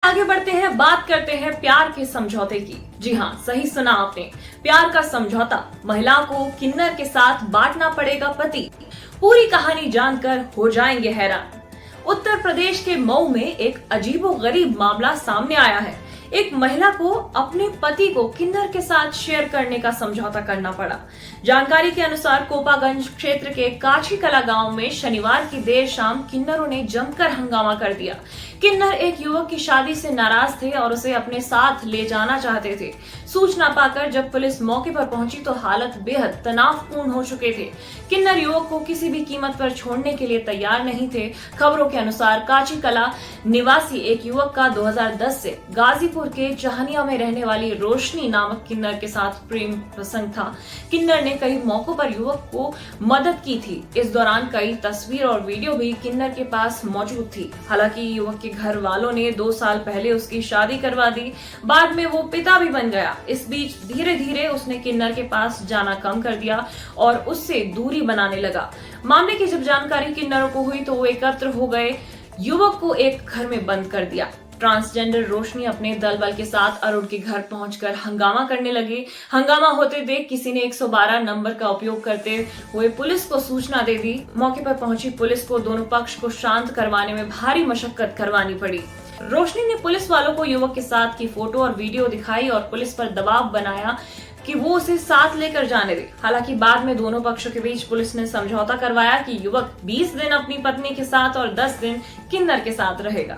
आगे बढ़ते हैं, बात करते हैं प्यार के समझौते की। जी हाँ, सही सुना आपने, प्यार का समझौता। महिला को किन्नर के साथ बांटना पड़ेगा पति। पूरी कहानी जानकर हो जाएंगे हैरान। उत्तर प्रदेश के मऊ में एक अजीबोगरीब मामला सामने आया है। एक महिला को अपने पति को किन्नर के साथ शेयर करने का समझौता करना पड़ा। जानकारी के अनुसार कोपागंज क्षेत्र के काछी कला गांव में शनिवार की देर शाम किन्नरों ने जमकर हंगामा कर दिया। किन्नर एक युवक की शादी से नाराज थे और उसे अपने साथ ले जाना चाहते थे। सूचना पाकर जब पुलिस मौके पर पहुंची तो हालत बेहद तनावपूर्ण हो चुके थे। किन्नर युवक को किसी भी कीमत पर छोड़ने के लिए तैयार नहीं थे। खबरों के अनुसार काछी कला निवासी एक युवक का 2010 से गाजीपुर के जहानिया में रहने वाली रोशनी नामक किन्नर के साथ प्रेम प्रसंग था। किन्नर ने कई मौकों पर युवक को मदद की थी। इस दौरान कई तस्वीर और वीडियो भी किन्नर के पास मौजूद थी। हालांकि युवक के घर वालों ने 2 साल पहले उसकी शादी करवा दी। बाद में वो पिता भी बन गया। इस बीच धीरे धीरे उसने किन्नर के पास जाना कम कर दिया और उससे दूरी बनाने लगा। मामले की जब जानकारी किन्नरों को हुई तो वो एकत्र हो गए। युवक को एक घर में बंद कर दिया। ट्रांसजेंडर रोशनी अपने दल बल के साथ अरुण के घर पहुंचकर हंगामा करने लगी। हंगामा होते देख किसी ने 112 नंबर का उपयोग करते हुए पुलिस को सूचना दे दी। मौके पर पहुंची पुलिस को दोनों पक्ष को शांत करवाने में भारी मशक्कत करवानी पड़ी। रोशनी ने पुलिस वालों को युवक के साथ की फोटो और वीडियो दिखाई और पुलिस पर दबाव बनाया कि वो उसे साथ लेकर जाने दे। हालांकि बाद में दोनों पक्षों के बीच पुलिस ने समझौता करवाया कि युवक 20 दिन अपनी पत्नी के साथ और 10 दिन किन्नर के साथ रहेगा।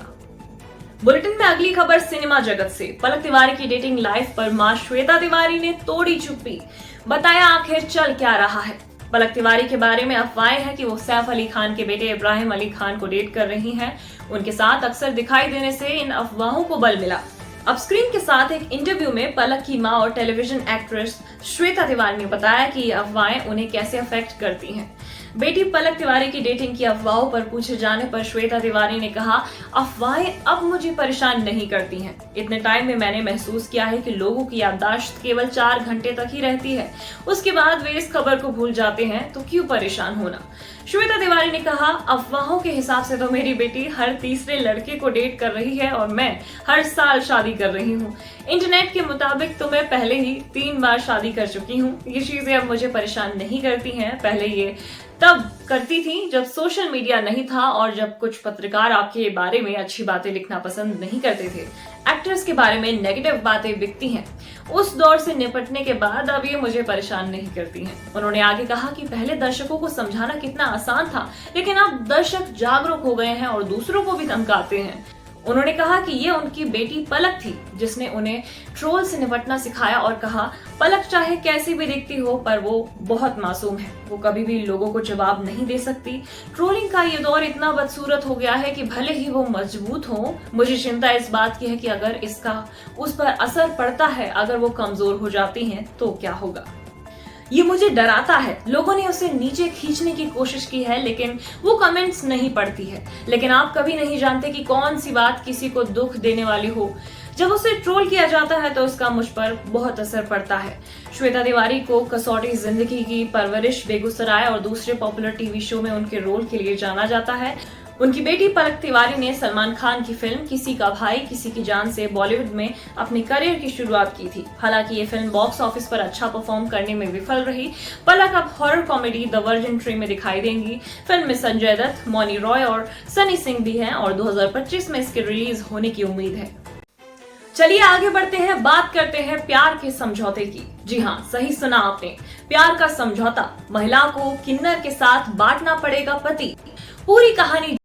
बुलेटिन में अगली खबर सिनेमा जगत से। पलक तिवारी की डेटिंग लाइफ पर मां श्वेता तिवारी ने तोड़ी चुप्पी। बताया आखिर चल क्या रहा है। पलक तिवारी के बारे में अफवाहें हैं कि वो सैफ अली खान के बेटे इब्राहिम अली खान को डेट कर रही हैं। उनके साथ अक्सर दिखाई देने से इन अफवाहों को बल मिला। अब स्क्रीन के साथ एक इंटरव्यू में पलक की मां और टेलीविजन एक्ट्रेस श्वेता तिवारी ने बताया कि ये अफवाहें उन्हें कैसे अफेक्ट करती हैं। बेटी पलक तिवारी की डेटिंग की अफवाहों पर पूछे जाने पर श्वेता तिवारी ने कहा, अफवाहें अब मुझे परेशान नहीं करती हैं। इतने टाइम में मैंने महसूस किया है कि लोगों की याददाश्त केवल 4 घंटे तक ही रहती है। उसके बाद वे इस खबर को भूल जाते हैं, तो क्यों परेशान होना। श्वेता तिवारी ने कहा, अफवाहों के हिसाब से तो मेरी बेटी हर तीसरे लड़के को डेट कर रही है और मैं हर साल शादी कर रही हूँ। इंटरनेट के मुताबिक तो मैं पहले ही 3 बार शादी कर चुकी हूँ। ये चीजें अब मुझे परेशान नहीं करती हैं। पहले ये तब करती थी जब सोशल मीडिया नहीं था और जब कुछ पत्रकार आपके बारे में अच्छी बातें लिखना पसंद नहीं करते थे। एक्ट्रेस के बारे में नेगेटिव बातें बिकती हैं। उस दौर से निपटने के बाद अब ये मुझे परेशान नहीं करती हैं। उन्होंने आगे कहा कि पहले दर्शकों को समझाना कितना आसान था, लेकिन अब दर्शक जागरूक हो गए हैं और दूसरों को भी धमकाते हैं। उन्होंने कहा कि ये उनकी बेटी पलक थी जिसने उन्हें ट्रोल से निपटना सिखाया और कहा, पलक चाहे कैसी भी दिखती हो पर वो बहुत मासूम है। वो कभी भी लोगों को जवाब नहीं दे सकती। ट्रोलिंग का ये दौर इतना बदसूरत हो गया है कि भले ही वो मजबूत हो, मुझे चिंता इस बात की है कि अगर इसका उस पर असर पड़ता है, अगर वो कमजोर हो जाती हैं तो क्या होगा। ये मुझे डराता है। लोगों ने उसे नीचे खींचने की कोशिश की है लेकिन वो कमेंट्स नहीं पढ़ती है। लेकिन आप कभी नहीं जानते कि कौन सी बात किसी को दुख देने वाली हो। जब उसे ट्रोल किया जाता है तो उसका मुझ पर बहुत असर पड़ता है। श्वेता तिवारी को कसौटी जिंदगी की परवरिश, बेगूसराय और दूसरे पॉपुलर टीवी शो में उनके रोल के लिए जाना जाता है। उनकी बेटी पलक तिवारी ने सलमान खान की फिल्म किसी का भाई किसी की जान से बॉलीवुड में अपने करियर की शुरुआत की थी। हालांकि ये फिल्म बॉक्स ऑफिस पर अच्छा परफॉर्म करने में विफल रही। पलक अब horror comedy the virgin tree में दिखाई देंगी। फिल्म में संजय दत्त, मौनी रॉय और सनी सिंह भी हैं और 2025 में इसके रिलीज होने की उम्मीद है। चलिए आगे बढ़ते हैं, बात करते हैं प्यार के समझौते की। जी हाँ, सही सुना आपने, प्यार का समझौता। महिला को किन्नर के साथ बांटना पड़ेगा पति। पूरी कहानी